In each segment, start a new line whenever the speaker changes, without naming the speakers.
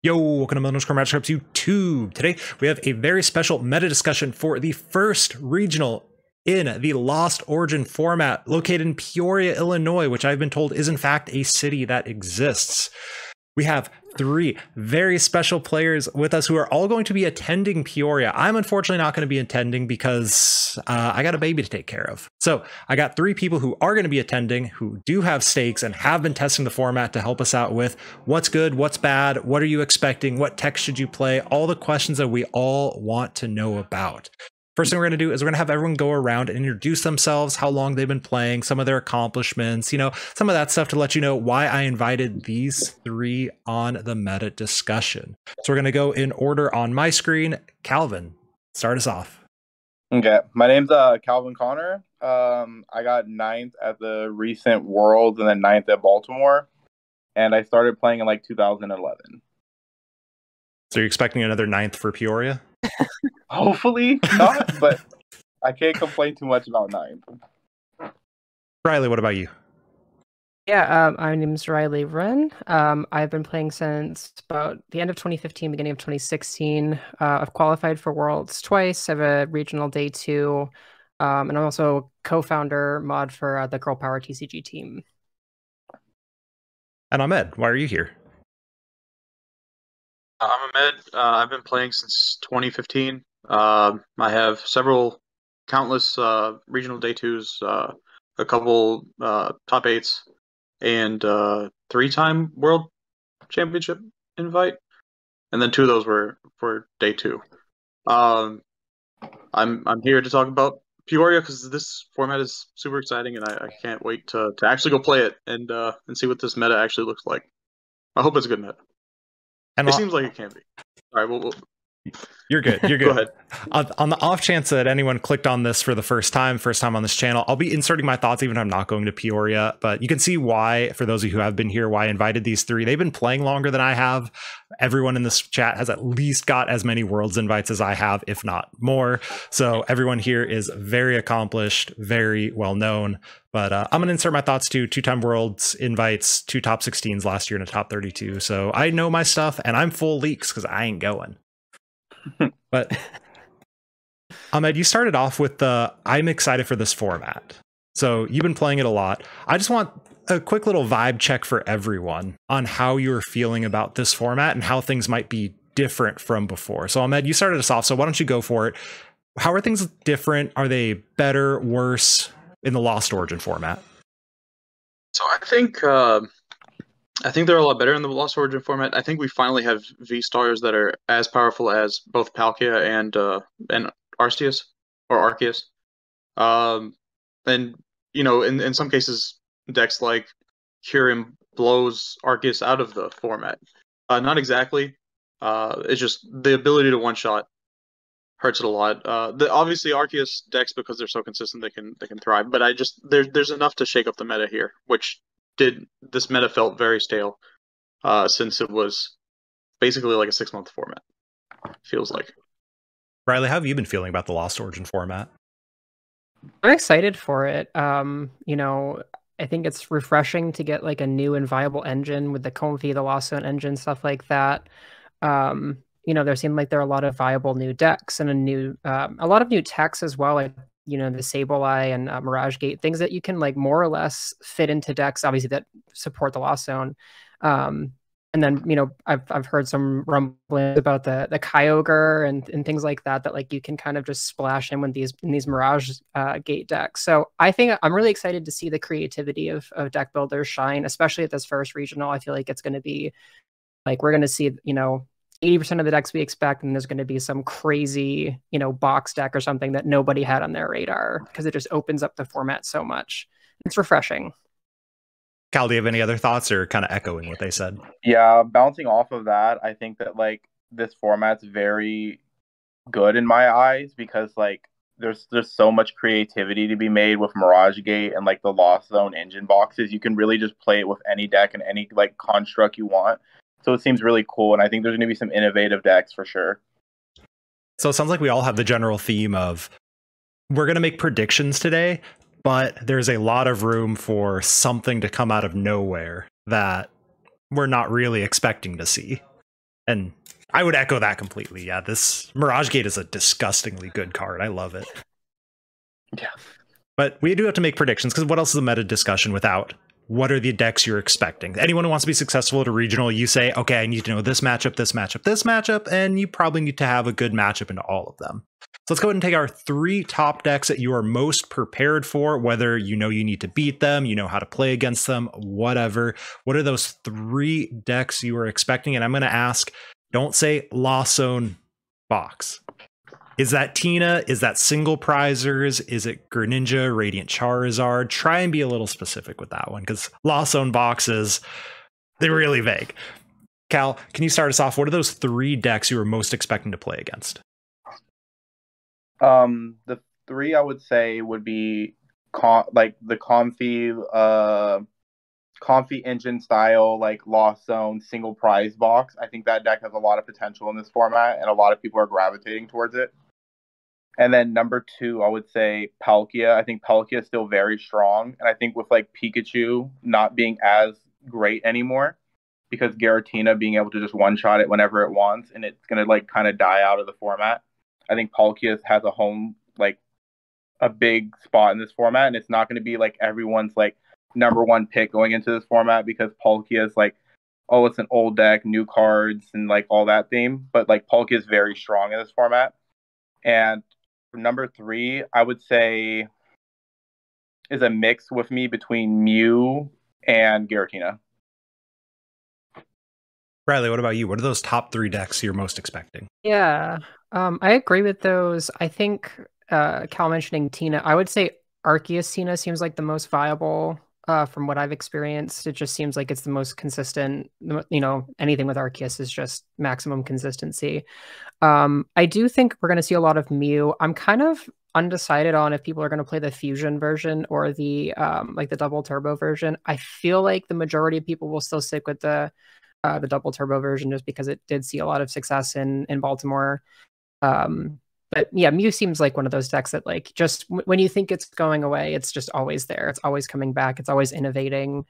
Yo, welcome to Millennial Score Matchups YouTube. Today we have a very special meta discussion for the first regional in the Lost Origin format, located in Peoria, Illinois, which I've been told is in fact a city that exists. We have three very special players with us who are all going to be attending Peoria. I'm unfortunately not going to be attending because I got a baby to take care of. So I got three people who are going to be attending, who do have stakes and have been testing the format to help us out with what's good, what's bad, what are you expecting, what tech should you play, all the questions that we all want to know about. First thing we're going to do is we're going to have everyone go around and introduce themselves, how long they've been playing, some of their accomplishments, you know, some of that stuff to let you know why I invited these three on the meta discussion. So we're going to go in order on my screen. Calvin, start us off.
Okay, my name's Calvin Connor. I got 9th at the recent Worlds and then 9th at Baltimore. And I started playing in like 2011.
So you're expecting another 9th for Peoria?
Hopefully not, but I can't complain too much about 9th.
Riley, what about you?
Yeah, my name is Riley Wren. I've been playing since about the end of 2015, beginning of 2016. I've qualified for Worlds twice. I have a regional day 2, and I'm also co-founder mod for the Girl Power TCG team.
And Ahmed, why are you here?
I'm Ahmed. I've been playing since 2015. I have countless regional day 2s, a couple top 8s, and 3-time world championship invite, and then 2 of those were for day 2. I'm here to talk about Peoria because this format is super exciting, and I can't wait to actually go play it and see what this meta actually looks like. I hope it's a good meta. And it seems like it can be. All right,
You're good. You're good.
Go ahead.
On the off chance that anyone clicked on this for the first time on this channel, I'll be inserting my thoughts even if I'm not going to Peoria. But you can see why, for those of you who have been here, why I invited these three. They've been playing longer than I have. Everyone in this chat has at least got as many Worlds invites as I have, if not more. So everyone here is very accomplished, very well known. But I'm going to insert my thoughts too. 2-time Worlds invites, 2 top 16s last year and a top 32. So I know my stuff, and I'm full leaks because I ain't going. But Ahmed, you started off with I'm excited for this format. So you've been playing it a lot. I just want a quick little vibe check for everyone on how you're feeling about this format and how things might be different from before. So Ahmed, you started us off, so why don't you go for it? How are things different? Are they better, worse in the Lost Origin format?
So I think they're a lot better in the Lost Origin format. I think we finally have V-Stars that are as powerful as both Palkia and Arceus or Arceus. And you know, in some cases, decks like Kyurem blows Arceus out of the format. Not exactly. It's just the ability to one-shot hurts it a lot. Obviously Arceus decks, because they're so consistent, they can thrive. But there's enough to shake up the meta here, which this meta felt very stale since it was basically like a 6-month format, feels like.
Riley, how have you been feeling about the Lost Origin format?
I'm excited for it. You know, I think it's refreshing to get like a new and viable engine with the Comfy, the Lost Zone engine, stuff like that. You know, there seemed like there are a lot of viable new decks and a lot of new techs as well, like, you know, the Sableye and Mirage Gate, things that you can like more or less fit into decks, obviously, that support the Lost Zone. And then, you know, I've heard some rumblings about the Kyogre and things like that like you can kind of just splash in with these Mirage Gate decks. So I think I'm really excited to see the creativity of deck builders shine, especially at this first regional. I feel like it's going to be like, we're going to see, you know, 80% of the decks we expect, and there's going to be some crazy, you know, box deck or something that nobody had on their radar because it just opens up the format so much. It's refreshing.
Cal, do you have any other thoughts or kind of echoing what they said?
Yeah, bouncing off of that, I think that like this format's very good in my eyes because like there's so much creativity to be made with Mirage Gate and like the Lost Zone engine boxes. You can really just play it with any deck and any like construct you want. So it seems really cool, and I think there's going to be some innovative decks for sure.
So it sounds like we all have the general theme of we're going to make predictions today, but there's a lot of room for something to come out of nowhere that we're not really expecting to see. And I would echo that completely. Yeah, this Mirage Gate is a disgustingly good card. I love it.
Yeah.
But we do have to make predictions, because what else is a meta discussion without what are the decks you're expecting? Anyone who wants to be successful at a regional, you say, okay, I need to know this matchup, this matchup, this matchup, and you probably need to have a good matchup into all of them. So let's go ahead and take our 3 top decks that you are most prepared for, whether you know you need to beat them, you know how to play against them, whatever. What are those 3 decks you are expecting? And I'm going to ask, don't say Lost Zone box. Is that Tina? Is that single prizers? Is it Greninja, Radiant Charizard? Try and be a little specific with that one, because Lost Zone boxes, they're really vague. Cal, can you start us off? What are those 3 decks you were most expecting to play against?
The 3 I would say would be like the comfy engine style, like Lost Zone single prize box. I think that deck has a lot of potential in this format, and a lot of people are gravitating towards it. And then number 2, I would say Palkia. I think Palkia is still very strong. And I think with like Pikachu not being as great anymore, because Giratina being able to just one-shot it whenever it wants, and it's going to like kind of die out of the format. I think Palkia has a home, like a big spot in this format. And it's not going to be like everyone's like number 1 pick going into this format, because Palkia is like, oh, it's an old deck, new cards, and like all that theme. But like Palkia is very strong in this format. And number 3, I would say, is a mix with me between Mew and Giratina.
Riley, what about you? What are those top 3 decks you're most expecting?
Yeah, I agree with those. I think Cal mentioning Tina, I would say Arceus Tina seems like the most viable from what I've experienced. It just seems like it's the most consistent. You know, anything with Arceus is just maximum consistency. I do think we're going to see a lot of Mew. I'm kind of undecided on if people are going to play the fusion version or the like the double turbo version. I feel like the majority of people will still stick with the double turbo version, just because it did see a lot of success in Baltimore. But yeah, Mew seems like one of those decks that like just when you think it's going away, it's just always there. It's always coming back. It's always innovating.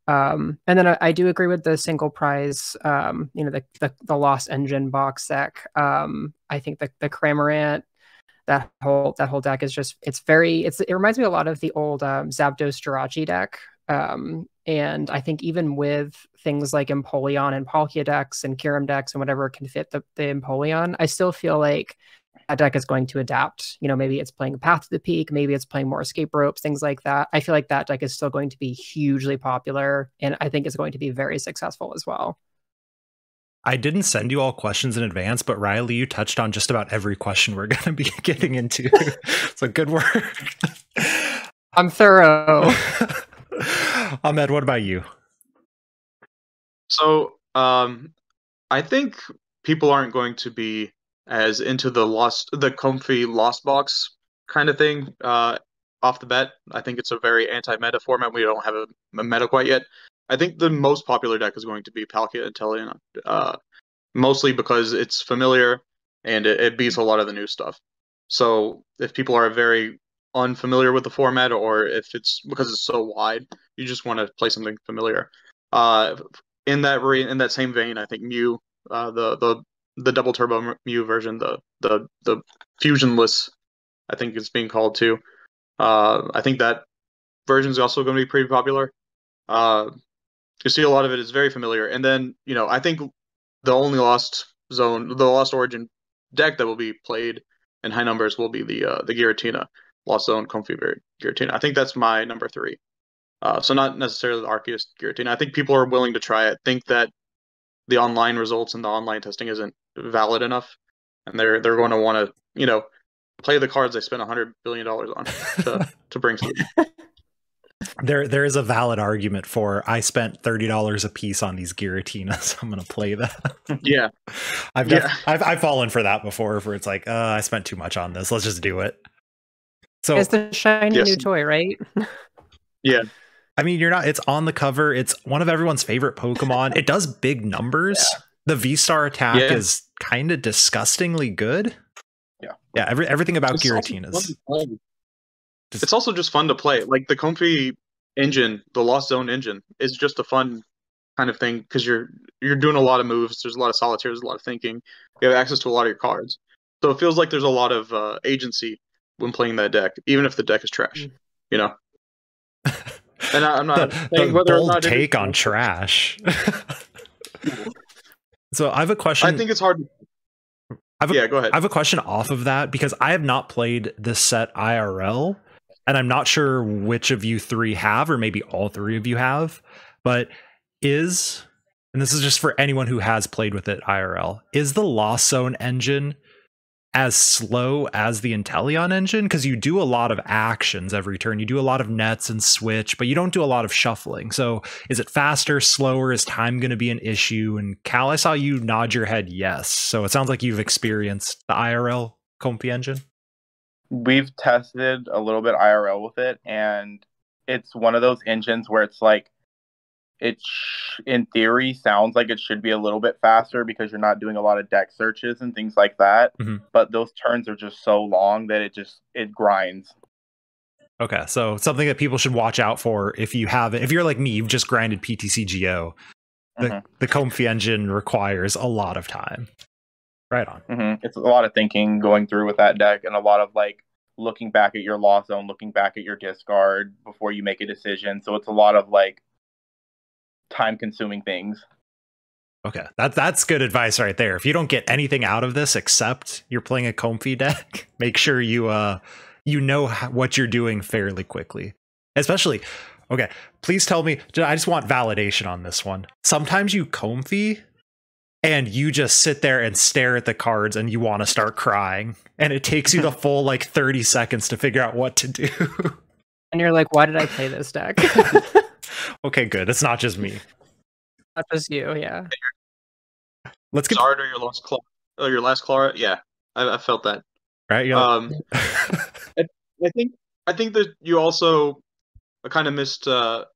And then I do agree with the single prize, you know, the Lost Engine box deck. I think the Cramorant, that whole deck is just, it reminds me a lot of the old Zapdos Jirachi deck. And I think even with things like Empoleon and Palkia decks and Kyurem decks and whatever can fit the Empoleon, I still feel like that deck is going to adapt. You know, maybe it's playing Path to the Peak, maybe it's playing more escape ropes, things like that. I feel like that deck is still going to be hugely popular, and I think it's going to be very successful as well.
I didn't send you all questions in advance, but Riley, you touched on just about every question we're going to be getting into. So good work.
I'm thorough.
Ahmed, what about you?
So I think people aren't going to be as into the comfy Lost box kind of thing off the bat. I think it's a very anti-meta format. We don't have a meta quite yet. I think the most popular deck is going to be Palkia and Teleon, mostly because it's familiar and it beats a lot of the new stuff. So if people are very unfamiliar with the format, or if it's because it's so wide, you just want to play something familiar. In that same vein, I think Mew, the double turbo Mew version, the fusionless, I think it's being called too. I think that version is also going to be pretty popular. You see a lot of it is very familiar, and then I think the only Lost Origin deck that will be played in high numbers will be the Giratina, Lost Zone Comfy Giratina. I think that's my number 3. So not necessarily the Arceus Giratina. I think people are willing to try it. Think that the online results and the online testing isn't valid enough, and they're going to want to play the cards they spent $100 billion on to bring to them.
There is a valid argument for I spent $30 a piece on these Giratinas, so I'm going to play that.
Yeah,
I've fallen for that before, where it's like I spent too much on this. Let's just do it. So
it's the shiny new toy, right?
Yeah.
I mean, it's on the cover. It's one of everyone's favorite Pokemon. It does big numbers. Yeah. The V-Star attack is kind of disgustingly good. Yeah. Everything about Giratina's.
It's also just fun to play. Like the Comfy engine, the Lost Zone engine, is just a fun kind of thing, because you're doing a lot of moves. There's a lot of solitaire. There's a lot of thinking. You have access to a lot of your cards, so it feels like there's a lot of agency when playing that deck, even if the deck is trash. You know. And I'm not saying whether
bold
or not
take on trash. So I have a question.
I think it's hard. Yeah, go ahead.
I have a question off of that, because I have not played this set IRL, and I'm not sure which of you three have, or maybe all three of you have, but and this is just for anyone who has played with it IRL, is the Lost Zone engine as slow as the Inteleon engine? Because you do a lot of actions every turn. You do a lot of nets and switch, but you don't do a lot of shuffling. So is it faster, slower? Is time going to be an issue? And Cal, I saw you nod your head yes. So it sounds like you've experienced the IRL Comfy engine.
We've tested a little bit IRL with it, and it's one of those engines where it's like, in theory sounds like it should be a little bit faster because you're not doing a lot of deck searches and things like that. But those turns are just so long that it grinds.
Okay, so something that people should watch out for if you're like me, you've just grinded PTCGO. The Comfy engine requires a lot of time. Right on.
It's a lot of thinking going through with that deck, and a lot of like looking back at your Lost Zone, looking back at your discard before you make a decision. So it's a lot of like time-consuming things.
Okay, that's good advice right there. If you don't get anything out of this except you're playing a Comfy deck, make sure you know what you're doing fairly quickly. Especially, okay, please tell me, I just want validation on this one. Sometimes you Comfy and you just sit there and stare at the cards and you want to start crying, and it takes you the full like 30 seconds to figure out what to do.
And you're like, why did I play this deck?
Okay, good. It's not just me.
Not just you, yeah.
Let's get
Zard or your last Clara. Yeah, I felt that.
Right.
I think that you also kind of missed the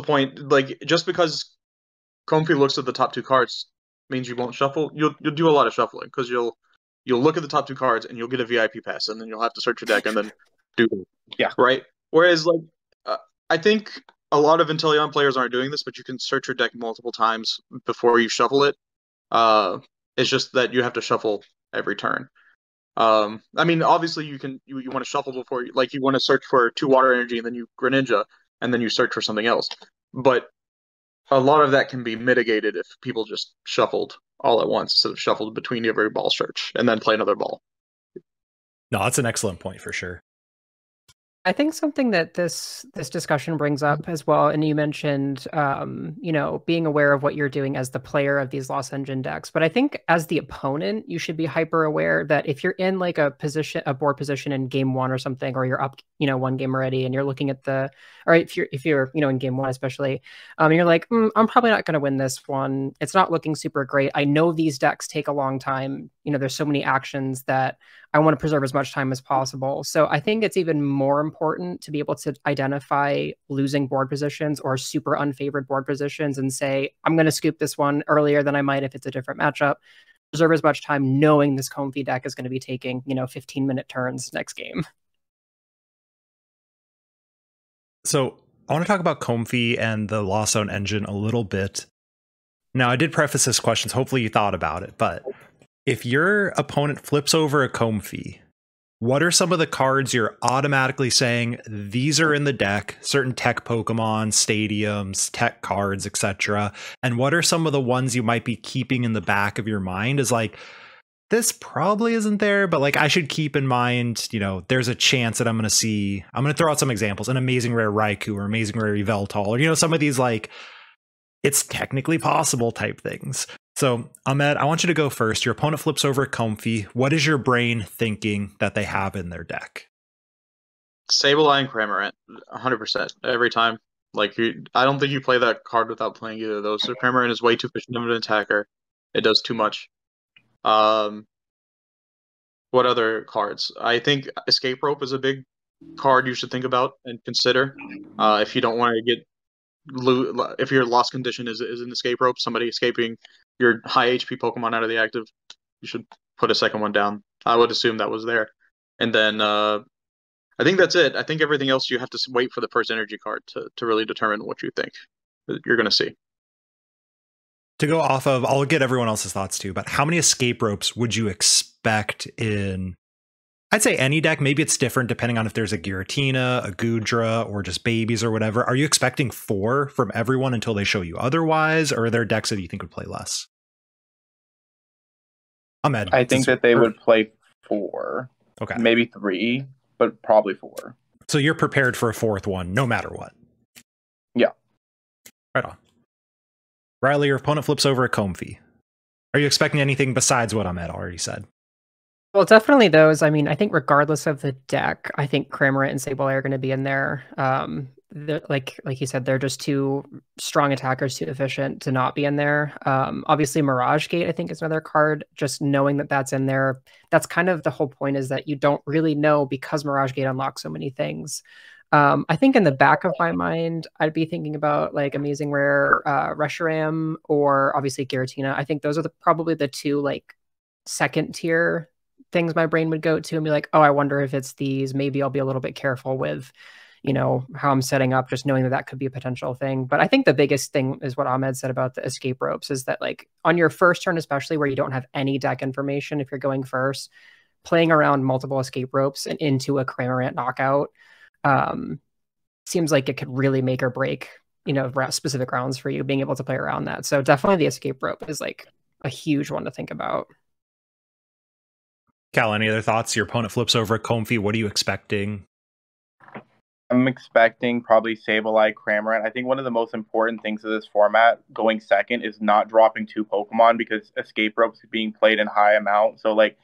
point. Like, just because Comfy looks at the top two cards means you won't shuffle. You'll do a lot of shuffling, because you'll look at the top two cards and you'll get a VIP pass, and then you'll have to search your deck and then do right. Whereas like I think a lot of Inteleon players aren't doing this, but you can search your deck multiple times before you shuffle it. It's just that you have to shuffle every turn. I mean, obviously you want to shuffle before you want to search for 2 water energy, and then you Greninja, and then you search for something else. But a lot of that can be mitigated if people just shuffled all at once instead of shuffled between every ball search and then play another ball.
No, that's an excellent point for sure.
I think something that this discussion brings up as well, and you mentioned, being aware of what you're doing as the player of these Lost Engine decks. But I think as the opponent, you should be hyper aware that if you're in like a board position in game 1 or something, or you're up, 1 game already, and you're looking at or if you're in game 1 especially, and you're like, I'm probably not going to win this one. It's not looking super great. I know these decks take a long time. There's so many actions that I want to preserve as much time as possible. So I think it's even more important to be able to identify losing board positions or super unfavored board positions and say, I'm going to scoop this one earlier than I might if it's a different matchup. Preserve as much time knowing this Comfy deck is going to be taking, 15-minute turns next game.
So I want to talk about Comfy and the Lost Zone engine a little bit. Now, I did preface this question, so hopefully you thought about it, but if your opponent flips over a Comfy, what are some of the cards you're automatically saying, these are in the deck, certain tech Pokemon, stadiums, tech cards, etc. And what are some of the ones you might be keeping in the back of your mind as like, this probably isn't there, but like I should keep in mind, there's a chance that I'm going to throw out some examples, an amazing rare Raikou or amazing rare Yveltal, or some of these like, it's technically possible type things. So, Ahmed, I want you to go first. Your opponent flips over a Comfy. What is your brain thinking that they have in their deck?
Sableye and Cramorant, 100% every time. I don't think you play that card without playing either of those. So Cramorant is way too efficient of an attacker. It does too much. What other cards? I think Escape Rope is a big card you should think about and consider. If you don't want to get if your lost condition is an Escape Rope, somebody escaping your high HP Pokemon out of the active, you should put a second one down. I would assume that was there. And then I think that's it. I think everything else you have to wait for the first energy card to really determine what you think. you're going to see.
To go off of, I'll get everyone else's thoughts too, but how many escape ropes would you expect in, I'd say any deck? Maybe it's different depending on if there's a Giratina, a Gudra, or just babies or whatever. Are you expecting 4 from everyone until they show you otherwise, or are there decks that you think would play less? Ahmed.
I think that they would play 4.
Okay.
Maybe 3, but probably 4.
So you're prepared for a 4th one, no matter what?
Yeah.
Right on. Riley, your opponent flips over a Comfey. Are you expecting anything besides what Ahmed already said?
Well, definitely those. I mean, I think regardless of the deck, I think Cramorant and Sableye are going to be in there. Like you said, they're just too strong attackers, too efficient to not be in there. Obviously, Mirage Gate, I think, is another card. Just knowing that that's in there, that's kind of the whole point, is that you don't really know, because Mirage Gate unlocks so many things. I think in the back of my mind, I'd be thinking about like Amazing Rare, Reshiram, or obviously Giratina. I think those are probably the 2 like second tier things my brain would go to and be like, oh, I wonder if it's these. Maybe I'll be a little bit careful with, you know, how I'm setting up, just knowing that that could be a potential thing. But I think the biggest thing is what Ahmed said about the escape ropes, is that like on your first turn, especially where you don't have any deck information, if you're going first, playing around multiple escape ropes and into a Cramorant knockout seems like it could really make or break, you know, specific rounds for you, being able to play around that. So definitely the escape rope is like a huge one to think about.
Cal, any other thoughts? Your opponent flips over a Comfey. What are you expecting?
I'm expecting probably Sableye, Cramorant. I think one of the most important things of this format going second is not dropping 2 Pokemon, because escape ropes are being played in high amount. So like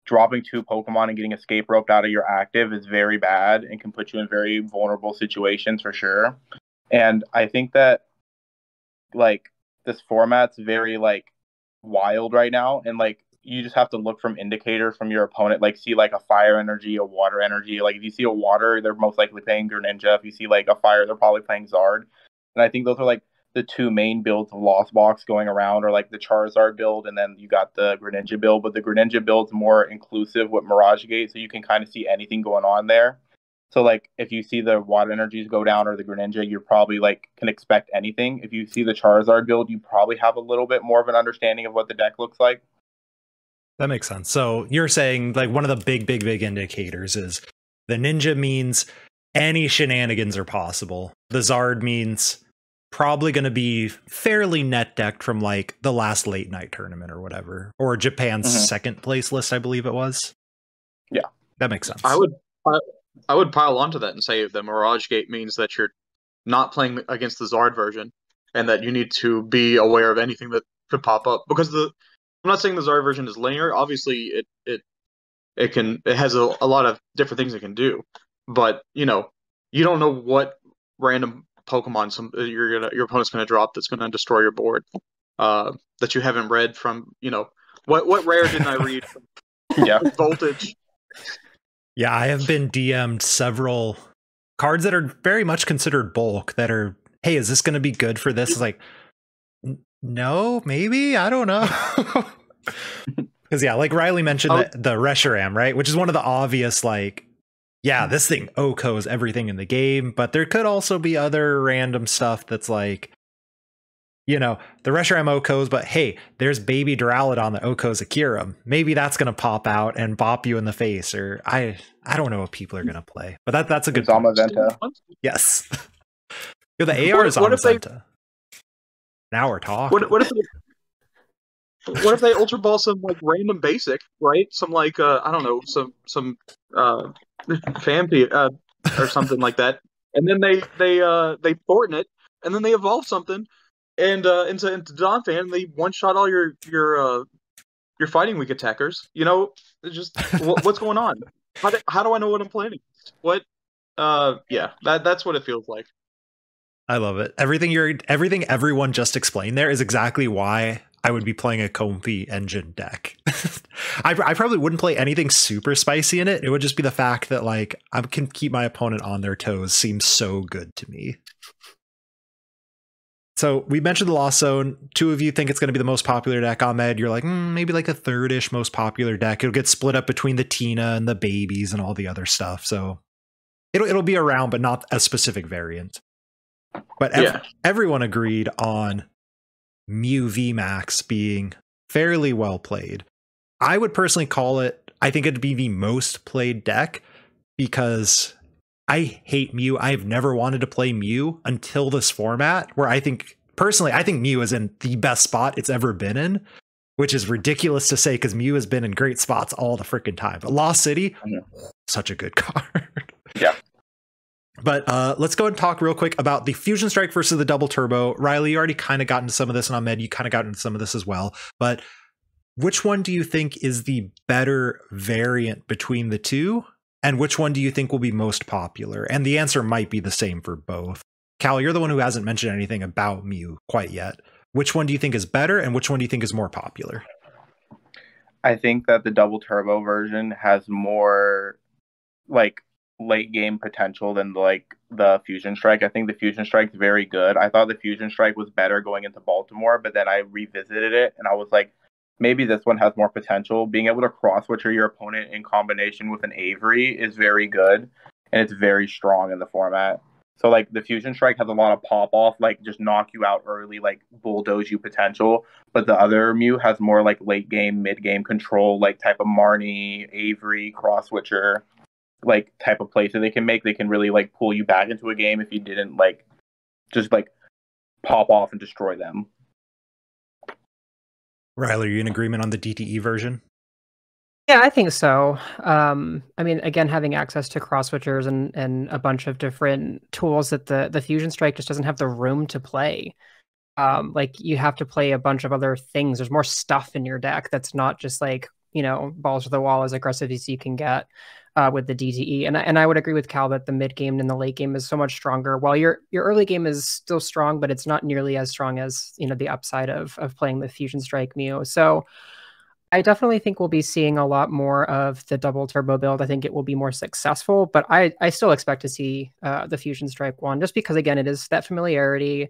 dropping 2 Pokemon and getting escape roped out of your active is very bad and can put you in very vulnerable situations for sure. And I think that like this format's very like wild right now, and like you just have to look from indicators from your opponent, like see like a fire energy, a water energy. Like if you see a water, they're most likely playing Greninja. If you see like a fire, they're probably playing Zard. And I think those are like the 2 main builds of Lost Box going around, or like the Charizard build, and then you got the Greninja build. But the Greninja build's more inclusive with Mirage Gate, so you can kind of see anything going on there. So like if you see the water energies go down or the Greninja, you're probably like can expect anything. If you see the Charizard build, you probably have a little bit more of an understanding of what the deck looks like.
That makes sense. So you're saying like one of the big indicators is the Ninja means any shenanigans are possible. The Zard means probably going to be fairly net decked from like the last late night tournament or whatever, or Japan's second place list, I believe it was.
Yeah,
that makes sense.
I would pile onto that and say the Mirage Gate means that you're not playing against the Zard version, and that you need to be aware of anything that could pop up, because I'm not saying the Zard version is linear. Obviously, it has a lot of different things it can do, but you know, you don't know what random Pokemon your opponent's gonna drop that's gonna destroy your board, that you haven't read from. You know, what rare didn't I read?
Yeah,
Voltage.
Yeah, I have been DM'd several cards that are very much considered bulk that are, hey, is this going to be good for this? It's like, no, maybe, I don't know. Because yeah, like Riley mentioned the Reshiram, right? Which is one of the obvious, like, yeah, this thing OHKOs everything in the game, but there could also be other random stuff that's like, you know, the Reshiram OHKOs, but hey, there's baby Duraludon that OHKOs Akira. Maybe that's going to pop out and bop you in the face, or I don't know what people are going to play, but that's a good
Zamazenta.
Yes. Yo, the AR is Zamazenta. Now we're talking.
What if they Ultra Ball some like random basic, right? Some like I don't know, some Fampi or something like that, and then they Thornton it, and then they evolve something, and into Donphan, and they one shot all your fighting weak attackers. You know, it's just what's going on? How do I know what I'm planning? What? Yeah, that's what it feels like.
I love it. Everything everyone just explained there is exactly why I would be playing a Comfey engine deck. I probably wouldn't play anything super spicy in it. It would just be the fact that like I can keep my opponent on their toes seems so good to me. So we mentioned the Lost Zone. 2 of you think it's going to be the most popular deck. Ahmed, you're like, maybe like a third-ish most popular deck. It'll get split up between the Tina and the babies and all the other stuff. So it'll be around, but not a specific variant. But everyone agreed on Mew VMAX being fairly well played. I would personally call it, I think it'd be the most played deck because I hate Mew. I've never wanted to play Mew until this format, where I think Mew is in the best spot it's ever been in, which is ridiculous to say because Mew has been in great spots all the freaking time. But Lost City, such a good card.
Yeah.
But let's go and talk real quick about the Fusion Strike versus the Double Turbo. Riley, you already kind of got into some of this, and Ahmed, you kind of got into some of this as well. But which one do you think is the better variant between the two? And which one do you think will be most popular? And the answer might be the same for both. Cal, you're the one who hasn't mentioned anything about Mew quite yet. Which one do you think is better, and which one do you think is more popular?
I think that the Double Turbo version has more like late game potential than like the Fusion Strike. I think the Fusion Strike's very good. I thought the Fusion Strike was better going into Baltimore, but then I revisited it and I was like, maybe this one has more potential. Being able to cross-switcher your opponent in combination with an Avery is very good, and it's very strong in the format. So like the Fusion Strike has a lot of pop-off, like just knock you out early, like bulldoze you potential. But the other Mew has more like late game, mid game control, like type of Marnie, Avery, cross-switcher, like type of plays that they can make. They can really like pull you back into a game if you didn't like just like pop off and destroy them.
Riley, are you in agreement on the DTE version?
Yeah, I think so. I mean, again, having access to cross switchers and a bunch of different tools that the Fusion Strike just doesn't have the room to play. Like you have to play a bunch of other things. There's more stuff in your deck that's not just like, you know, balls to the wall as aggressive as you can get with the DTE. And I would agree with Cal that the mid game and the late game is so much stronger. While your early game is still strong, but it's not nearly as strong as, you know, the upside of playing the Fusion Strike Mew. So I definitely think we'll be seeing a lot more of the Double Turbo build. I think it will be more successful, but I still expect to see the Fusion Strike one, just because, again, it is that familiarity.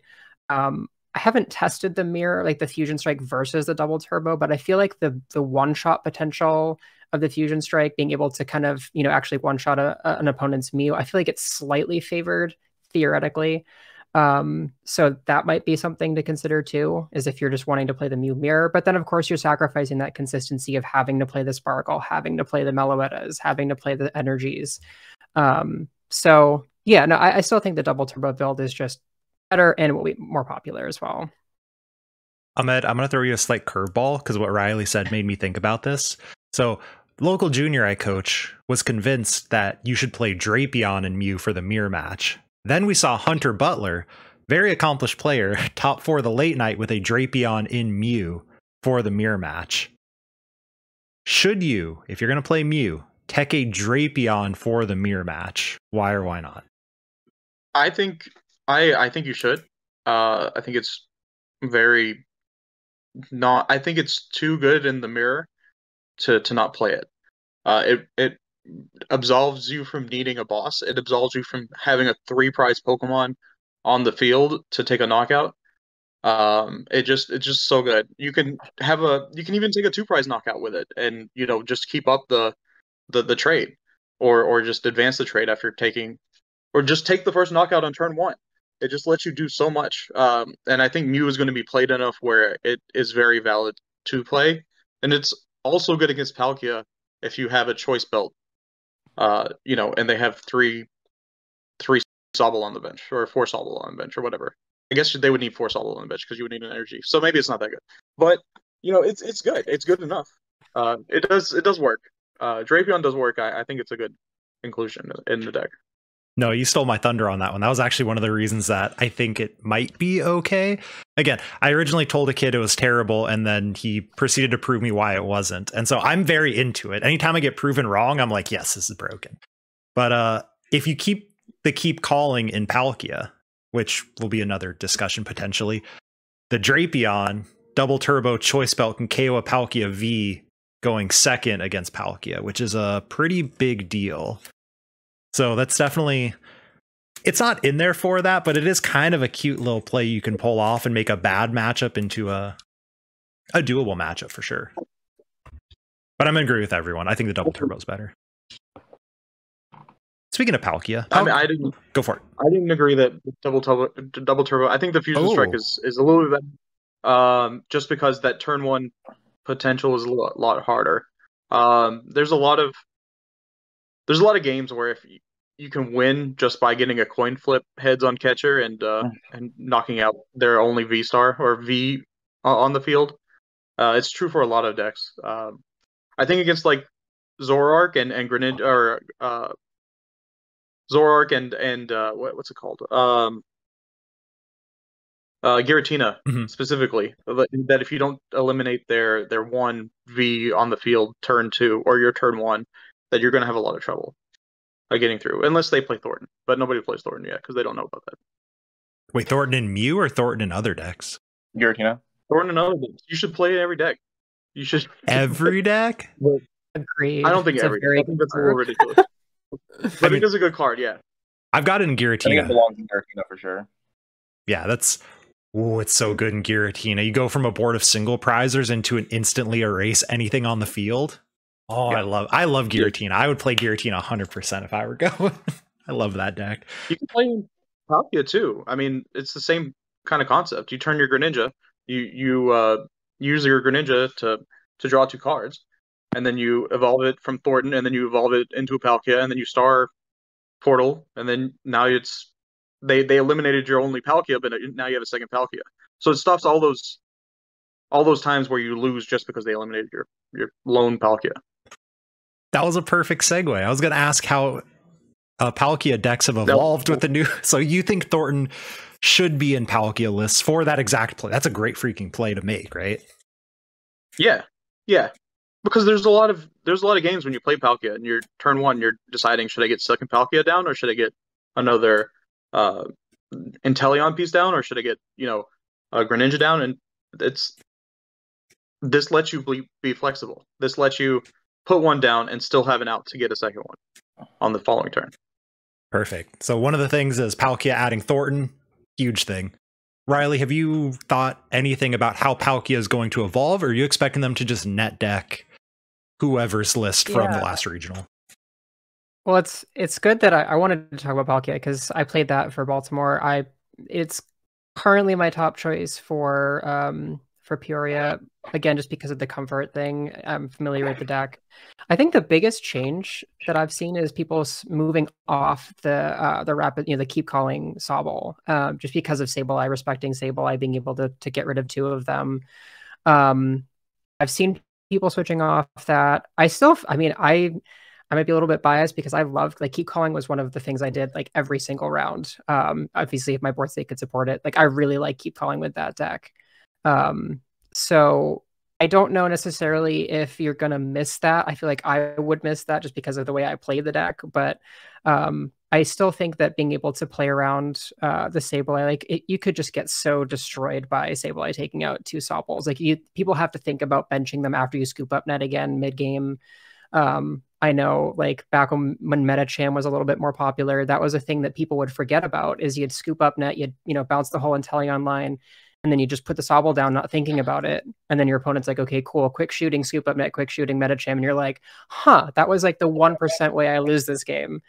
I haven't tested the mirror, like the Fusion Strike versus the Double Turbo, but I feel like the one-shot potential of the Fusion Strike, being able to kind of, you know, actually one-shot an opponent's Mew, I feel like it's slightly favored, theoretically. So that might be something to consider too, is if you're just wanting to play the Mew mirror. But then, of course, you're sacrificing that consistency of having to play the Sparkle, having to play the Meloettas, having to play the Energies. So, yeah, no, I still think the Double Turbo build is just better and will be more popular as well.
Ahmed, I'm going to throw you a slight curveball because what Riley said made me think about this. So local junior I coach was convinced that you should play Drapion and Mew for the mirror match. Then we saw Hunter Butler, very accomplished player, top 4 the late night with a Drapion in Mew for the mirror match. Should you, if you're going to play Mew, tech a Drapion for the mirror match? Why or why not?
I think you should. I think it's very not. I think it's too good in the mirror to not play it. It absolves you from needing a boss. It absolves you from having a 3-prize Pokemon on the field to take a knockout. It's just so good. You can even take a 2-prize knockout with it, and you know, just keep up the trade, or just advance the trade after taking, or just take the first knockout on turn 1. It just lets you do so much. And I think Mew is going to be played enough where it is very valid to play, and it's also good against Palkia if you have a choice belt. You know, and they have three Sobble on the bench, or 4 Sobble on the bench, or whatever. I guess they would need 4 Sobble on the bench because you would need an energy. So maybe it's not that good, but you know, it's good. It's good enough. It does work. Drapion does work. I think it's a good inclusion in the deck.
No, you stole my thunder on that one. That was actually one of the reasons that I think it might be okay. Again, I originally told a kid it was terrible, and then he proceeded to prove me why it wasn't. And so I'm very into it. Anytime I get proven wrong, I'm like, yes, this is broken. But if you keep calling in Palkia, which will be another discussion potentially, the Drapion Double Turbo Choice Belt can KO a Palkia V going second against Palkia, which is a pretty big deal. So that's definitely, it's not in there for that, but it is kind of a cute little play you can pull off and make a bad matchup into a doable matchup for sure. But I'm going to agree with everyone. I think the Double Turbo is better. Speaking of Palkia,
I mean, I didn't
go for it.
I didn't agree that double turbo. I think the fusion strike is a little bit better, just because that turn one potential is a lot harder. There's a lot of games where if you can win just by getting a coin flip heads on catcher and knocking out their only V star or V on the field. It's true for a lot of decks. I think against like Zoroark and Greninja or Zoroark and what's it called? Giratina specifically. That if you don't eliminate their one V on the field turn 2 or your turn 1, that you're going to have a lot of trouble getting through, unless they play Thornton. But nobody plays Thornton yet because they don't know about that.
Wait, Thornton in Mew or Thornton in other decks?
Giratina.
Thornton in other decks. You should play it every deck. You should
every deck.
Agreed.
I don't think every deck. I think that's a little ridiculous. But it is a good card, yeah.
I've got it in Giratina.
I think it belongs in Giratina for sure.
Yeah, it's so good in Giratina. You go from a board of single prizers into an instantly erase anything on the field. Oh, yeah. I love Giratina. I would play Giratina 100% if I were going. I love that deck.
You can play Palkia too. I mean, it's the same kind of concept. You turn your Greninja, you use your Greninja to draw 2 cards, and then you evolve it from Thornton, and then you evolve it into a Palkia, and then you star Portal, and then now they eliminated your only Palkia, but now you have a second Palkia. So it stops all those times where you lose just because they eliminated your lone Palkia.
That was a perfect segue. I was going to ask how Palkia decks have evolved with the new. So you think Thornton should be in Palkia lists for that exact play? That's a great freaking play to make, right?
Yeah. Because there's a lot of games when you play Palkia and you're turn 1, you're deciding, should I get second Palkia down or should I get another Inteleon piece down or should I get a Greninja down? And this lets you be flexible. This lets you put one down and still have an out to get a second one on the following turn.
Perfect. So one of the things is Palkia adding Thornton. Huge thing. Riley, have you thought anything about how Palkia is going to evolve, or are you expecting them to just net deck whoever's list from the last regional?
Well, it's good that I wanted to talk about Palkia because I played that for Baltimore. It's currently my top choice for Peoria, again, just because of the comfort thing. I'm familiar with the deck. I think the biggest change that I've seen is people moving off the rapid, the keep calling Sobble, just because of Sableye, respecting Sableye, being able to get rid of 2 of them. I've seen people switching off that. I might be a little bit biased because I loved, keep calling was one of the things I did every single round. Obviously, if my board state could support it, I really like keep calling with that deck. So I don't know necessarily if you're going to miss that. I feel like I would miss that just because of the way I play the deck. But I still think that being able to play around the Sableye, you could just get so destroyed by Sableye taking out 2 Sobbles. People have to think about benching them after you scoop up net again mid-game. I know back when Metacham was a little bit more popular, that was a thing that people would forget about is you'd scoop up net, you'd bounce the whole Inteleon line, and then you just put the Sobble down, not thinking about it. And then your opponent's like, okay, cool, quick shooting, scoop up net, quick shooting, Metacham. And you're like, that was the 1% way I lose this game.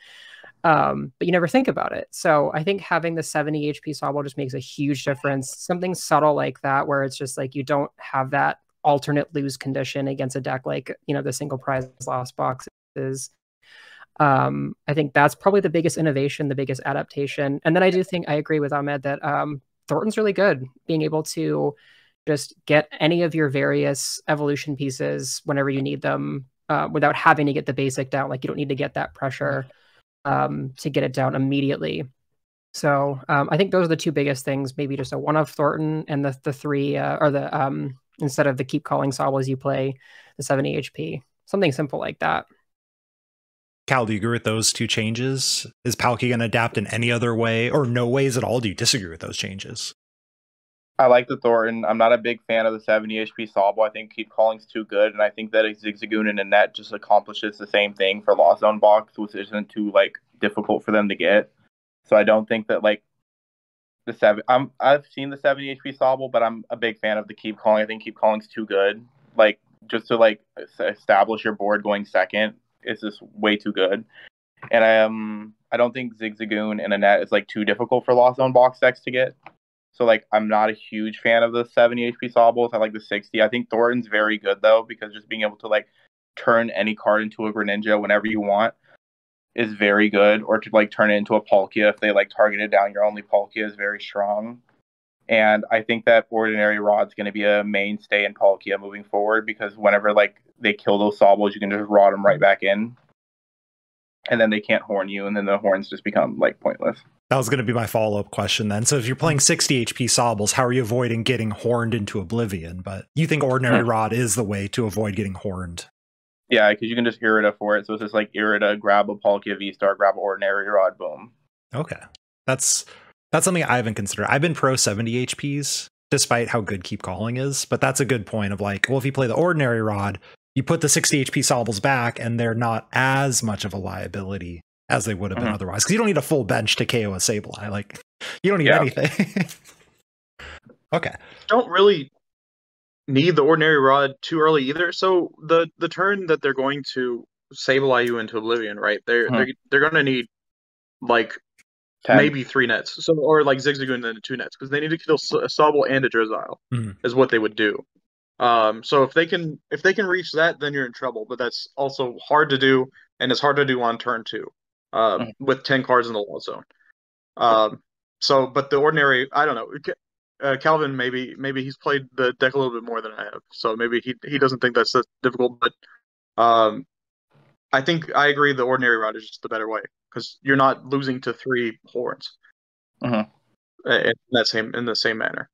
But you never think about it. So I think having the 70 HP Sobble just makes a huge difference. Something subtle like that, where it's just you don't have that alternate lose condition against a deck the single prize lost boxes. I think that's probably the biggest innovation, the biggest adaptation. And then I agree with Ahmed that Thornton's really good, being able to just get any of your various evolution pieces whenever you need them without having to get the basic down. You don't need to get that pressure to get it down immediately. So I think those are the 2 biggest things. Maybe just a 1 of Thornton and the 3 or the instead of the keep calling Sobbles, you play the 70 HP. Something simple like that.
Cal, do you agree with those 2 changes? Is Palkia going to adapt in any other way or no ways at all? Do you disagree with those changes?
I like the Thornton. I'm not a big fan of the 70 HP Sobble. I think keep calling's too good, and I think that Zigzagoon and Annette just accomplishes the same thing for Lost Zone box, which isn't too difficult for them to get. So I don't think that I've seen the 70 HP Sobble, but I'm a big fan of the keep calling. I think keep calling's too good. Just to establish your board going second is just way too good. And I don't think Zigzagoon and a net is like too difficult for Lost Zone box decks to get. So like I'm not a huge fan of the 70 HP Sawbles. I like the 60. I think Thornton's very good though, because just being able to like turn any card into a Greninja whenever you want is very good. Or to like turn it into a Palkia if they like targeted down your only Palkia is very strong. And I think that Ordinary Rod's going to be a mainstay in Palkia moving forward, because whenever like they kill those Sawbles, you can just rod them right back in. And then they can't horn you, and then the horns just become like pointless.
That was going to be my follow-up question then. So if you're playing 60 HP Sawbles, how are you avoiding getting horned into oblivion? But you think Ordinary Rod is the way to avoid getting horned?
Yeah, because you can just Irida for it. So it's just like Irida, grab a Palkia V-Star, grab an Ordinary Rod, boom.
Okay. That's something I haven't considered. I've been pro 70 HPs, despite how good Keep Calling is. But that's a good point of like, well, if you play the Ordinary Rod, you put the 60 HP Sawbles back, and they're not as much of a liability as they would have been otherwise. Because you don't need a full bench to KO a Sableye. Like, you don't need anything. Okay.
Don't really need the Ordinary Rod too early either. So the turn that they're going to Sableye you into oblivion, right? They're going to need like
10.
maybe 3 nets, so or like Zigzagoon and 2 nets, because they need to kill a Sobble and a Drizzile is what they would do. So if they can reach that, then you're in trouble. But that's also hard to do, and it's hard to do on turn 2 with 10 cards in the Lost Zone. So, but the Ordinary, I don't know. Calvin, maybe he's played the deck a little bit more than I have, so maybe he doesn't think that's difficult. But I think I agree the Ordinary Rod is just the better way, because you're not losing to 3 horns in the same manner.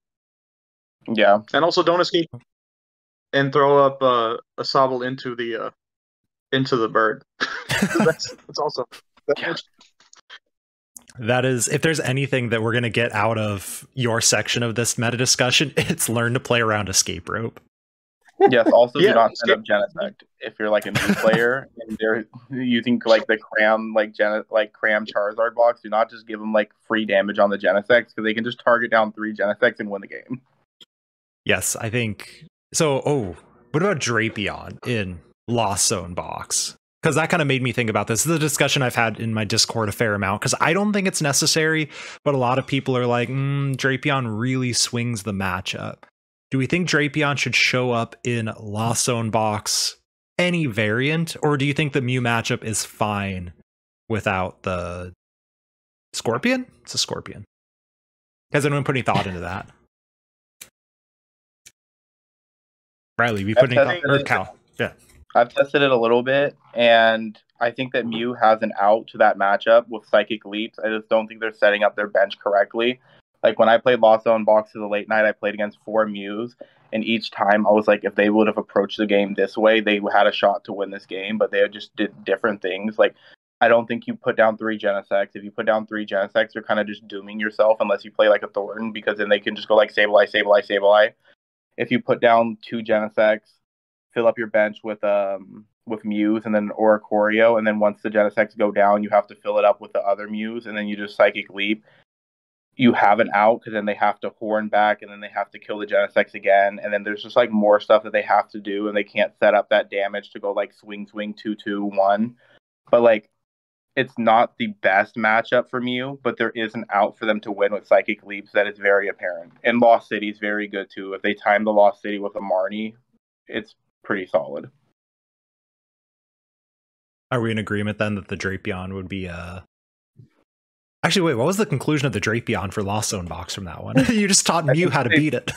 Yeah,
and also don't escape and throw up a Sobble into the bird. that's also.
That is, if there's anything that we're going to get out of your section of this meta discussion, it's learn to play around escape rope.
Yes, also do not send up Genesect if you're like a new player and they're using like the cram cram Charizard blocks. Do not just give them like free damage on the Genesects, because they can just target down 3 Genesects and win the game.
Yes, I think so. Oh, what about Drapion in Lost Zone box? Because that kind of made me think about this. This is a discussion I've had in my Discord a fair amount, because I don't think it's necessary, but a lot of people are like, Drapion really swings the matchup. Do we think Drapion should show up in Lost Zone box any variant, or do you think the Mew matchup is fine without the Scorpion? It's a Scorpion. Has anyone put any thought into that? Riley, we put any thought? Or Cal? Yeah.
I've tested it a little bit, and I think that Mew has an out to that matchup with Psychic Leaps. I just don't think they're setting up their bench correctly. Like when I played Lost Zone box to the late night, I played against 4 Mews, and each time I was like, if they would have approached the game this way, they had a shot to win this game, but they just did different things. Like, I don't think you put down 3 Genesects. If you put down 3 Genesects, you're kind of just dooming yourself unless you play like a Thornton, because then they can just go like Sableye, Sableye, Sableye. If you put down 2 Genesects, fill up your bench with Mews and then Oricorio, and then once the Genesects go down, you have to fill it up with the other Mews, and then you just Psychic Leap. You have an out, because then they have to horn back, and then they have to kill the Genesects again, and then there's just like more stuff that they have to do, and they can't set up that damage to go like swing 2-2-1. But like, it's not the best matchup for Mew, but there is an out for them to win with Psychic Leaps that is very apparent. And Lost City is very good too. If they time the Lost City with a Marnie, it's pretty solid.
Are we in agreement then that the Drapion would be Actually, wait, what was the conclusion of the Drapion for Lost Zone box from that one? You just taught Mew how to beat it.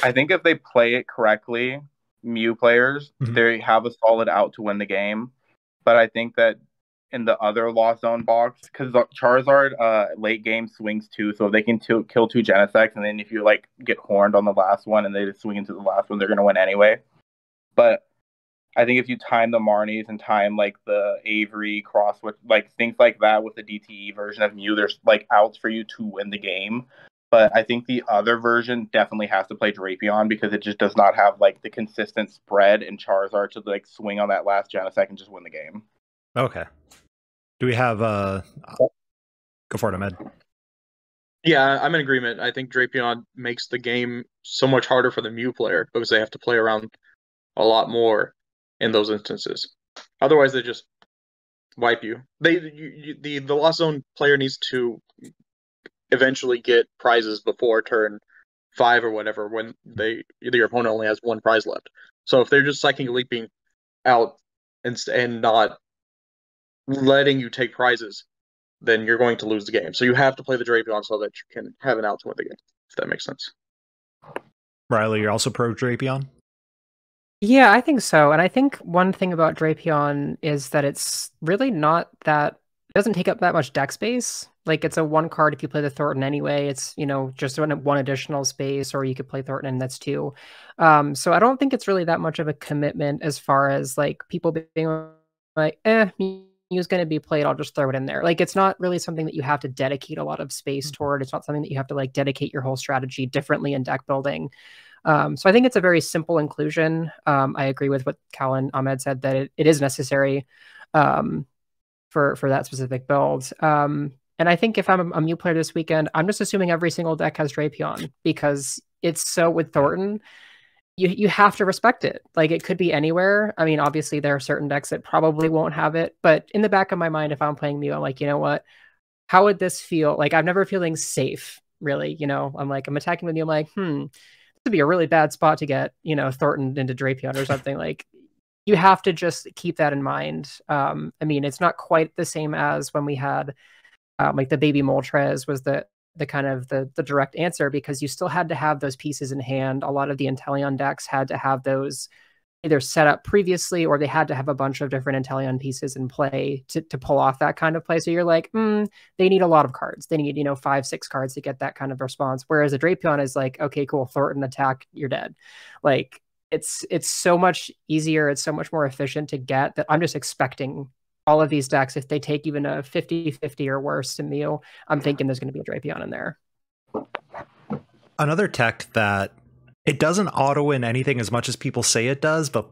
I think if they play it correctly, Mew players, they have a solid out to win the game. But I think that in the other Lost Zone box, because Charizard late game swings 2, so if they can kill 2 Genesects, and then if you like get horned on the last one and they just swing into the last one, they're going to win anyway. But I think if you time the Marnies and time like the Avery cross with like things like that with the DTE version of Mew, there's like outs for you to win the game. But I think the other version definitely has to play Drapion, because it just does not have like the consistent spread in Charizard to like swing on that last Genesect and just win the game.
Okay. Do we have go for it, Ahmed?
Yeah, I'm in agreement. I think Drapion makes the game so much harder for the Mew player, because they have to play around a lot more in those instances. Otherwise, they just wipe you. The Lost Zone player needs to eventually get prizes before turn 5 or whatever, when your opponent only has 1 prize left. So if they're just psychic leaping out and not letting you take prizes, then you're going to lose the game. So you have to play the Drapion so that you can have an out to win the game, if that makes sense.
Riley, you're also pro Drapion?
Yeah, I think so. And I think one thing about Drapion is that it's really not that, it doesn't take up that much deck space. Like, it's a 1 card if you play the Thornton anyway. It's, just 1 additional space, or you could play Thornton and that's 2. So I don't think it's really that much of a commitment as far as like people being like, Mew's going to be played, I'll just throw it in there. Like, it's not really something that you have to dedicate a lot of space toward. It's not something that you have to like dedicate your whole strategy differently in deck building. So I think it's a very simple inclusion. I agree with what Cal and Ahmed said, that it is necessary for that specific build. And I think if I'm a Mew player this weekend, I'm just assuming every single deck has Drapion, because it's so, with Thornton, you have to respect it. Like, it could be anywhere. I mean, obviously there are certain decks that probably won't have it, but in the back of my mind, if I'm playing Mew, I'm like, you know what? How would this feel? Like, I'm never feeling safe, really. I'm like, I'm attacking with you. I'm like, this would be a really bad spot to get, Thornton into Drapion or something. Like, you have to just keep that in mind. I mean, it's not quite the same as when we had like the Baby Moltres was the kind of the direct answer, because you still had to have those pieces in hand. A lot of the Inteleon decks had to have those either set up previously, or they had to have a bunch of different Inteleon pieces in play to pull off that kind of play. So you're like, they need a lot of cards. They need, 5-6 cards to get that kind of response. Whereas a Drapion is like, okay, cool, Thornton attack, you're dead. Like, it's so much easier. It's so much more efficient to get, that I'm just expecting all of these decks, if they take even a 50-50 or worse to Mew, I'm thinking there's going to be a Drapion in there.
Another tech that it doesn't auto-win anything as much as people say it does, but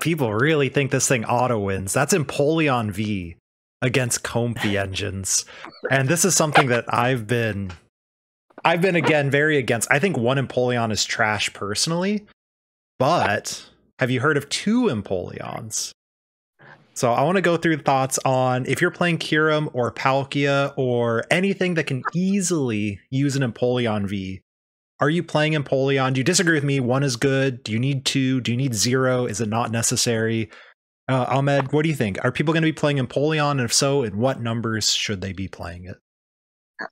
people really think this thing auto-wins. That's Empoleon V against Comfy engines. And this is something that I've been again very against. I think 1 Empoleon is trash personally, but have you heard of 2 Empoleons? So I want to go through thoughts on if you're playing Kyurem or Palkia or anything that can easily use an Empoleon V. Are you playing Empoleon? Do you disagree with me? 1 is good. Do you need 2? Do you need 0? Is it not necessary? Ahmed, what do you think? Are people going to be playing Empoleon? And if so, in what numbers should they be playing it?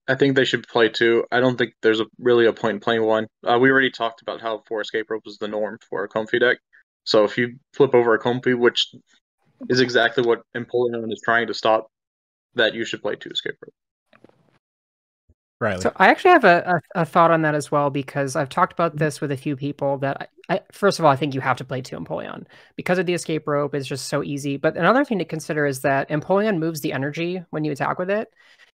I think they should play 2. I don't think there's really a point in playing 1. We already talked about how 4 Escape Rope is the norm for a Comfy deck. So if you flip over a Comfy, which is exactly what Empoleon is trying to stop, that you should play 2 Escape Rope.
Riley.
So I actually have a thought on that as well, because I've talked about this with a few people that I first of all, I think you have to play 2 Empoleon because of the escape rope. It's just so easy. But another thing to consider is that Empoleon moves the energy when you attack with it.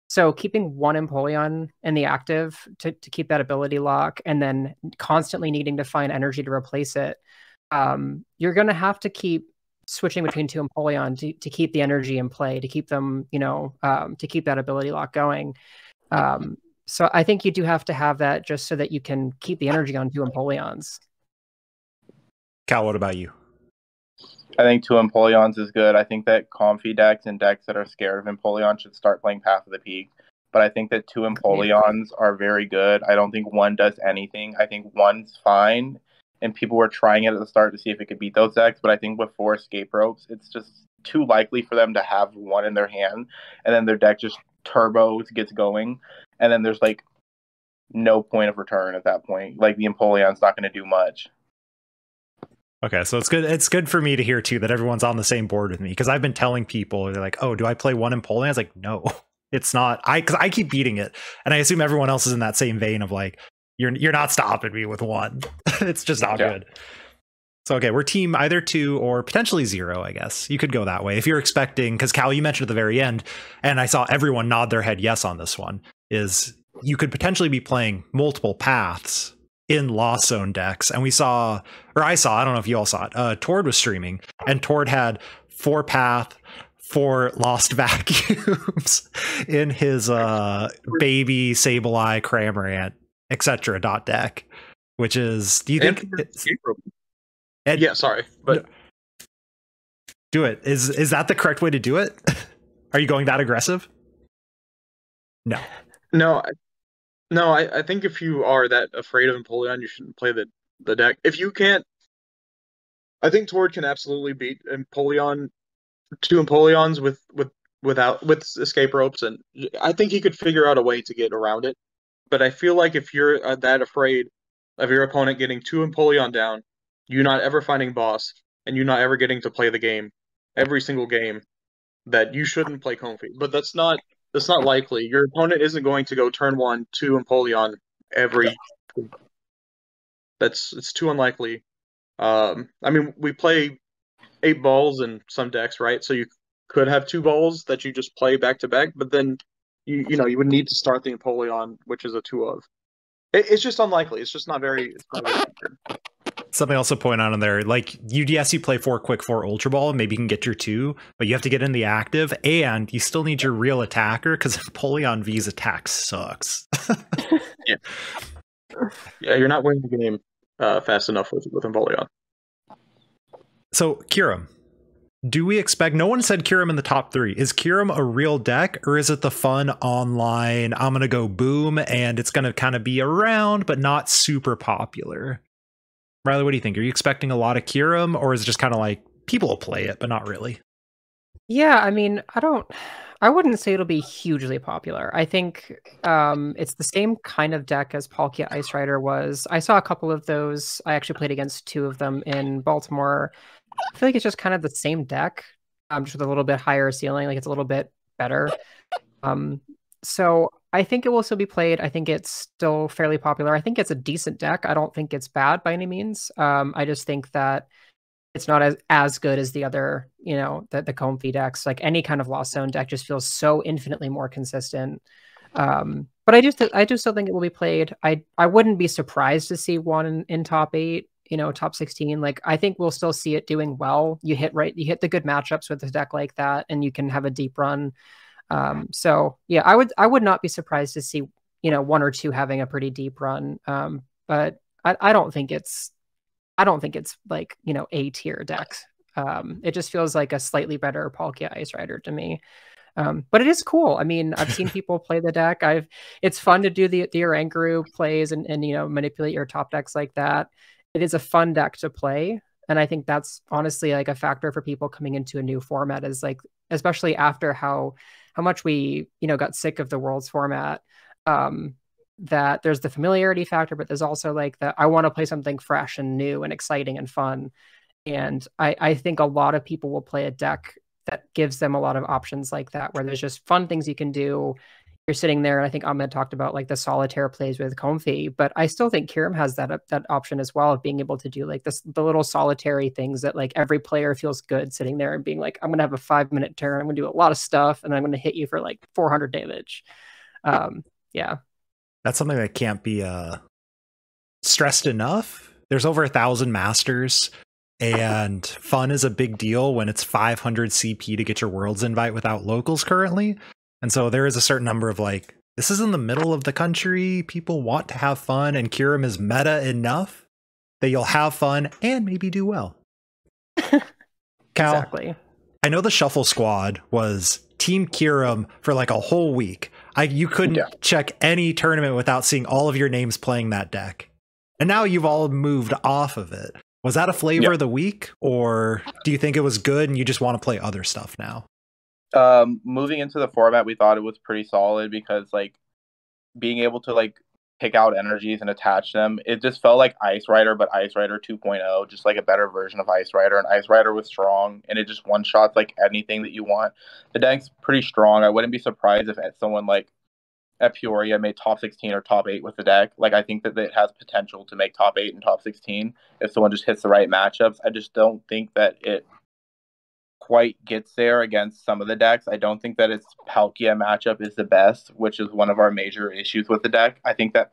So keeping 1 Empoleon in the active to keep that ability lock, and then constantly needing to find energy to replace it, you're going to have to keep switching between 2 Empoleon to keep the energy in play, to keep them, to keep that ability lock going. So I think you do have to have that just so that you can keep the energy on 2 Empoleons.
Cal, what about you?
I think 2 Empoleons is good. I think that Comfy decks and decks that are scared of Empoleon should start playing Path of the Peak. But I think that 2 Empoleons are very good. I don't think 1 does anything. I think 1's fine. And people were trying it at the start to see if it could beat those decks. But I think with 4 Escape Ropes, it's just too likely for them to have 1 in their hand. And then their deck just turbos, gets going. And then there's like no point of return at that point. Like, the Empoleon's not going to do much.
Okay, so it's good. It's good for me to hear too that everyone's on the same board with me, because I've been telling people, they're like, "Oh, do I play 1 Empoleon?" I was like, "No, it's not." Because I keep beating it, and I assume everyone else is in that same vein of like, "You're not stopping me with 1." It's just not good. So okay, we're team either 2 or potentially 0. I guess you could go that way if you're expecting. Because Cal, you mentioned at the very end, and I saw everyone nod their head yes on this one. Is you could potentially be playing multiple paths in Lost Zone decks, and I saw, I don't know if you all saw it, Tord was streaming, and Tord had 4 path, 4 lost vacuums in his baby Sableye, Cramorant, etc. deck, which is, do you think
yeah, sorry, but
Do it. Is that the correct way to do it? Are you going that aggressive? No.
No, I think if you are that afraid of Empoleon, you shouldn't play the deck. If you can't, I think Tord can absolutely beat Empoleon, two Empoleons with escape ropes, and I think he could figure out a way to get around it. But I feel like if you're that afraid of your opponent getting two Empoleon down, you not ever finding boss, and you not ever getting to play the game, every single game, that you shouldn't play Comfy. But that's not likely. Your opponent isn't going to go turn 1, 2 Empoleon every. It's too unlikely. I mean, we play 8 balls in some decks, right? So you could have 2 balls that you just play back to back, but then you would need to start the Empoleon, which is a 2 of. It's just unlikely. It's just not very. It's not very good.
Something else to point out in there, like UDS, you play 4 quick 4 Ultra Ball, maybe you can get your 2, but you have to get in the active, and you still need your real attacker because Empoleon V's attack sucks.
Yeah, you're not winning the game fast enough with Empoleon.
So Kyurem, do we expect? No one said Kyurem in the top 3. Is Kyurem a real deck, or is it the fun online? I'm gonna go boom, and it's gonna kind of be around, but not super popular. Riley, what do you think? Are you expecting a lot of Kyurem, or is it just kind of like people will play it, but not really?
Yeah, I mean, I wouldn't say it'll be hugely popular. I think it's the same kind of deck as Palkia Ice Rider was. I saw a couple of those. I actually played against 2 of them in Baltimore. I feel like it's just kind of the same deck, just with a little bit higher ceiling. Like it's a little bit better. So I think it will still be played. I think it's still fairly popular. I think it's a decent deck. I don't think it's bad by any means. I just think that it's not as good as the other, the Comfy decks. Like any kind of Lost Zone deck just feels so infinitely more consistent. But I do still think it will be played. I wouldn't be surprised to see one in top 8, top 16. Like I think we'll still see it doing well. You hit the good matchups with a deck like that, and you can have a deep run. So yeah, I would not be surprised to see, 1 or 2 having a pretty deep run. But I don't think it's like, A tier decks. It just feels like a slightly better Palkia Ice Rider to me. But it is cool. I mean, I've seen people play the deck. It's fun to do the Orankuru plays and manipulate your top decks like that. It is a fun deck to play. And I think that's honestly like a factor for people coming into a new format, is like, especially after how much we, got sick of the Worlds format, that there's the familiarity factor, but there's also like I want to play something fresh and new and exciting and fun. And I think a lot of people will play a deck that gives them a lot of options like that, where there's just fun things you can do. You're sitting there, and I think Ahmed talked about like the solitaire plays with Comfy, but I still think Kyurem has that option as well, of being able to do like the little solitary things that like every player feels good sitting there and being like, I'm gonna have a 5-minute turn, I'm gonna do a lot of stuff, and I'm gonna hit you for like 400 damage. Yeah,
that's something that can't be stressed enough. There's over 1,000 masters, and fun is a big deal when it's 500 CP to get your Worlds invite without locals currently. And so there is a certain number of like, this is in the middle of the country, people want to have fun, and Kyurem is meta enough that you'll have fun and maybe do well. Cal,
exactly.
I know the Shuffle Squad was Team Kyurem for like a whole week. You couldn't check any tournament without seeing all of your names playing that deck. And now you've all moved off of it. Was that a flavor of the week, or do you think it was good and you just want to play other stuff now?
Moving into the format, we thought it was pretty solid because like being able to like pick out energies and attach them, it just felt like Ice Rider, but Ice Rider 2.0, just like a better version of Ice Rider. And Ice Rider was strong, and it just one shots like anything that you want. The deck's pretty strong. I wouldn't be surprised if someone like at Peoria made top 16 or top 8 with the deck. Like I think that it has potential to make top 8 and top 16 if someone just hits the right matchups. I just don't think that it quite gets there against some of the decks. I don't think that its Palkia matchup is the best, which is one of our major issues with the deck. I think that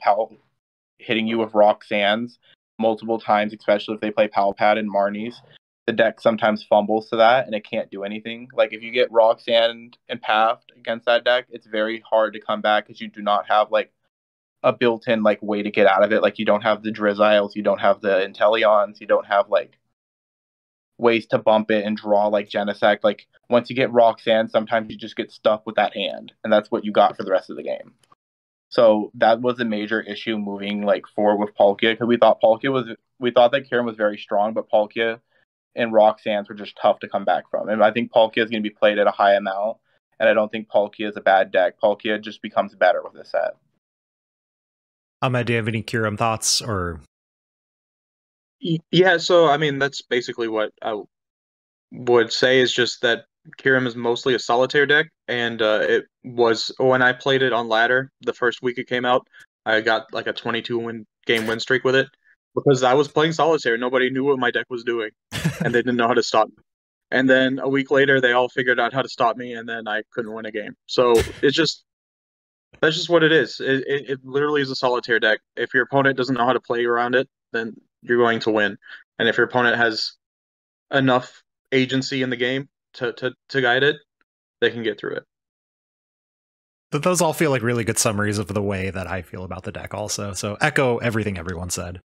hitting you with Rock Sands multiple times, especially if they play Palpad and Marnies, the deck sometimes fumbles to that and it can't do anything. Like if you get Rock Sand and Path against that deck, it's very hard to come back because you do not have like a built-in like way to get out of it. Like you don't have the Drizziles, you don't have the Inteleons, you don't have like ways to bump it and draw like Genesect. Like once you get Roxanne, sometimes you just get stuck with that hand, and that's what you got for the rest of the game. So that was a major issue moving like forward with Palkia, because we thought that Kieran was very strong, but Palkia and Roxanne's were just tough to come back from. And I think Palkia is going to be played at a high amount, and I don't think Palkia is a bad deck. Palkia just becomes better with this set.
Ahmed, do you have any Kieran thoughts? Or
yeah, so I mean that's basically what I would say, is just that Kieran is mostly a solitaire deck, and it was when I played it on ladder the first week it came out, I got like a 22 game win streak with it because I was playing solitaire. Nobody knew what my deck was doing, and they didn't know how to stop me. And then a week later, they all figured out how to stop me, and then I couldn't win a game. So that's just what it is. It literally is a solitaire deck. If your opponent doesn't know how to play around it, then you're going to win. And if your opponent has enough agency in the game to guide it, they can get through it.
But those all feel like really good summaries of the way that I feel about the deck also. So echo everything everyone said.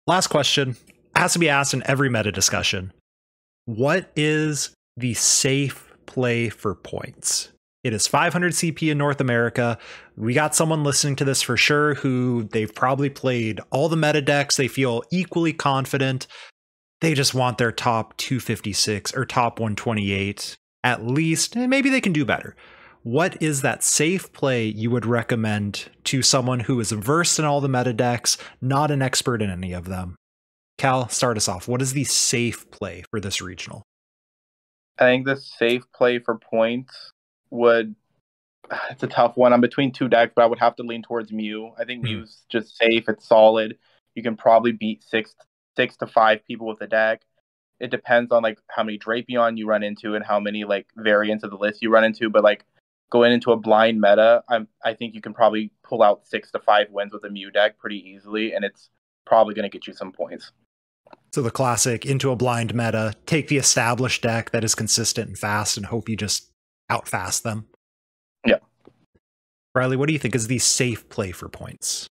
Last question. Has to be asked in every meta discussion. What is the safe play for points? It is 500 CP in North America. We got someone listening to this for sure who they've probably played all the meta decks. They feel equally confident. They just want their top 256 or top 128 at least, and maybe they can do better. What is that safe play you would recommend to someone who is versed in all the meta decks, not an expert in any of them? Cal, start us off. What is the safe play for this regional?
I think the safe play for points it's a tough one. I'm between two decks, but I would have to lean towards Mew. I think Mew's just safe. It's solid. You can probably beat six to 5 people with the deck. It depends on like how many Drapion you run into and how many like variants of the list you run into. But like going into a blind meta, I think you can probably pull out 6 to 5 wins with a Mew deck pretty easily, and it's probably going to get you some points.
So the classic into a blind meta, take the established deck that is consistent and fast and hope you just outfast them.
Yeah.
Riley, what do you think is the safe play for points?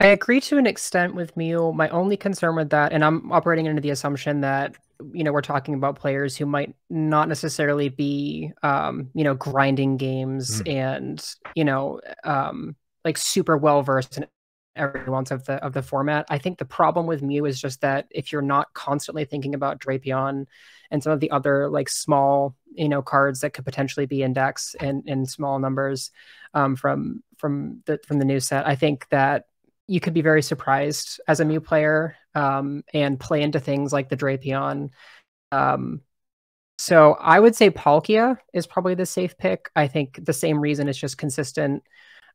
I agree to an extent with Mew. My only concern with that, and I'm operating under the assumption that, we're talking about players who might not necessarily be, grinding games and, like super well versed in every nuance of the format. I think the problem with Mew is just that if you're not constantly thinking about Drapion and some of the other like small, cards that could potentially be in decks and in small numbers from the new set, I think that you could be very surprised as a Mew player and play into things like the Drapion. So I would say Palkia is probably the safe pick. I think the same reason, it's just consistent.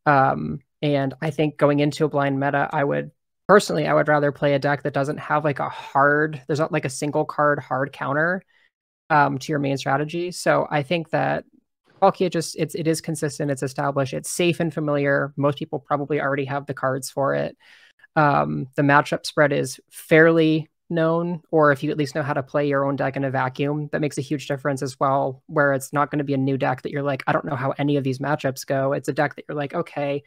And I think going into a blind meta, I would rather play a deck that doesn't have like there's not like a single card hard counter to your main strategy. So I think that Palkia it is consistent, it's established, it's safe and familiar. Most people probably already have the cards for it. The matchup spread is fairly known, or if you at least know how to play your own deck in a vacuum, that makes a huge difference as well, where it's not going to be a new deck that you're like, I don't know how any of these matchups go. It's a deck that you're like, okay,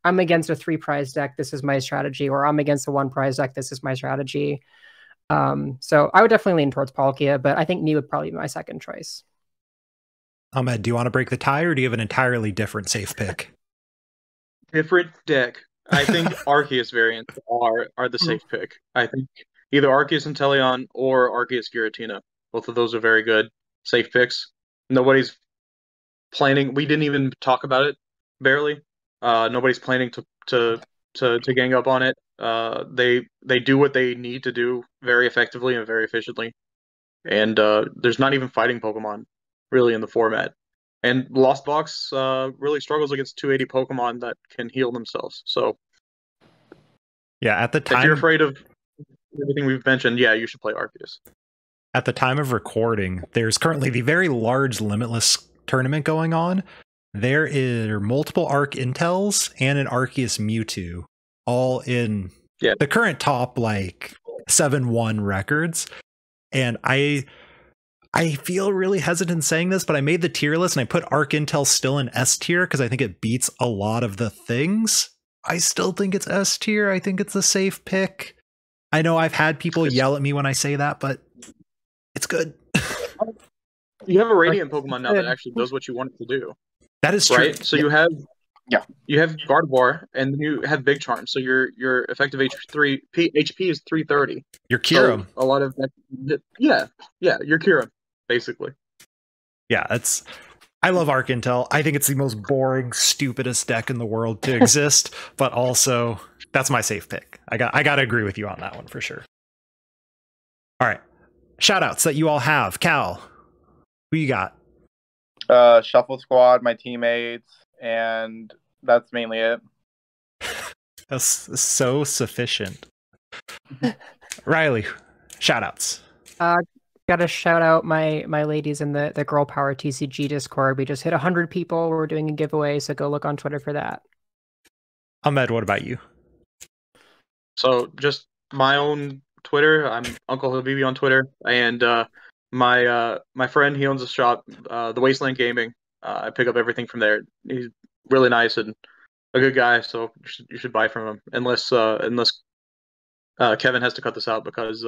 I'm against a 3-prize deck, this is my strategy, or I'm against a 1-prize deck, this is my strategy. So I would definitely lean towards Palkia, but I think Mew would probably be my second choice.
Ahmed, do you want to break the tie, or do you have an entirely different safe pick?
Different deck. I think Arceus variants are the safe pick. I think either Arceus Inteleon or Arceus Giratina. Both of those are very good safe picks. Nobody's planning. We didn't even talk about it, barely. Nobody's planning to gang up on it. They do what they need to do very effectively and very efficiently. And there's not even fighting Pokemon really in the format. And Lost Box really struggles against 280 Pokemon that can heal themselves. So
yeah, at the time,
if you're afraid of everything we've mentioned, yeah, you should play Arceus.
At the time of recording, there's currently the very large Limitless tournament going on. There are multiple Arc Intels and an Arceus Mewtwo, all in the current top like 7-1 records. And I feel really hesitant saying this, but I made the tier list and I put Arc Intel still in S tier because I think it beats a lot of the things. I still think it's S tier. I think it's a safe pick. I know I've had people yell at me when I say that, but It's good.
You have a Radiant Pokemon now that actually does what you want it to do.
That is true.
Right? So you have Gardevoir, and then you have Big Charm. So your effective HP is 330.
Your Kyurem.
So a lot of that, your Kyurem, basically.
Yeah, I love Arc Intel. I think it's the most boring, stupidest deck in the world to exist, but also that's my safe pick. I got to agree with you on that one for sure. All right. Shout outs that you all have. Cal, who you got?
Shuffle Squad, my teammates, and that's mainly it.
That's so sufficient. Riley, shout outs.
Gotta shout out my ladies in the Girl Power TCG Discord. We just hit 100 people. We're doing a giveaway, so go look on Twitter for that.
Ahmed, what about you?
So just my own Twitter. I'm Uncle Habibi on Twitter, and my friend, he owns a shop, the Wasteland Gaming. I pick up everything from there. He's really nice and a good guy, so you should buy from him. Unless Kevin has to cut this out because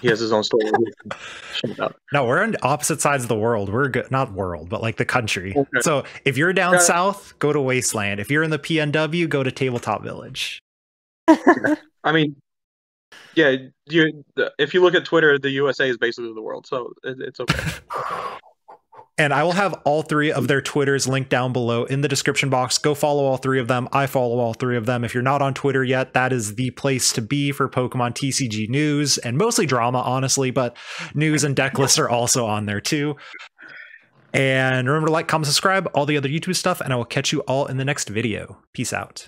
he has his own store.
No, we're on opposite sides of the world. We're good, not world, but like the country.
Okay.
So if you're down south, go to Wasteland. If you're in the PNW, go to Tabletop Village.
I mean, yeah, if you look at Twitter, the USA is basically the world, so it's okay.
And I will have all three of their Twitters linked down below in the description box. Go follow all three of them. I follow all three of them. If you're not on Twitter yet, that is the place to be for Pokemon TCG news and mostly drama, honestly, but news and deck lists are also on there too. And remember to like, comment, subscribe, all the other YouTube stuff, and I will catch you all in the next video. Peace out.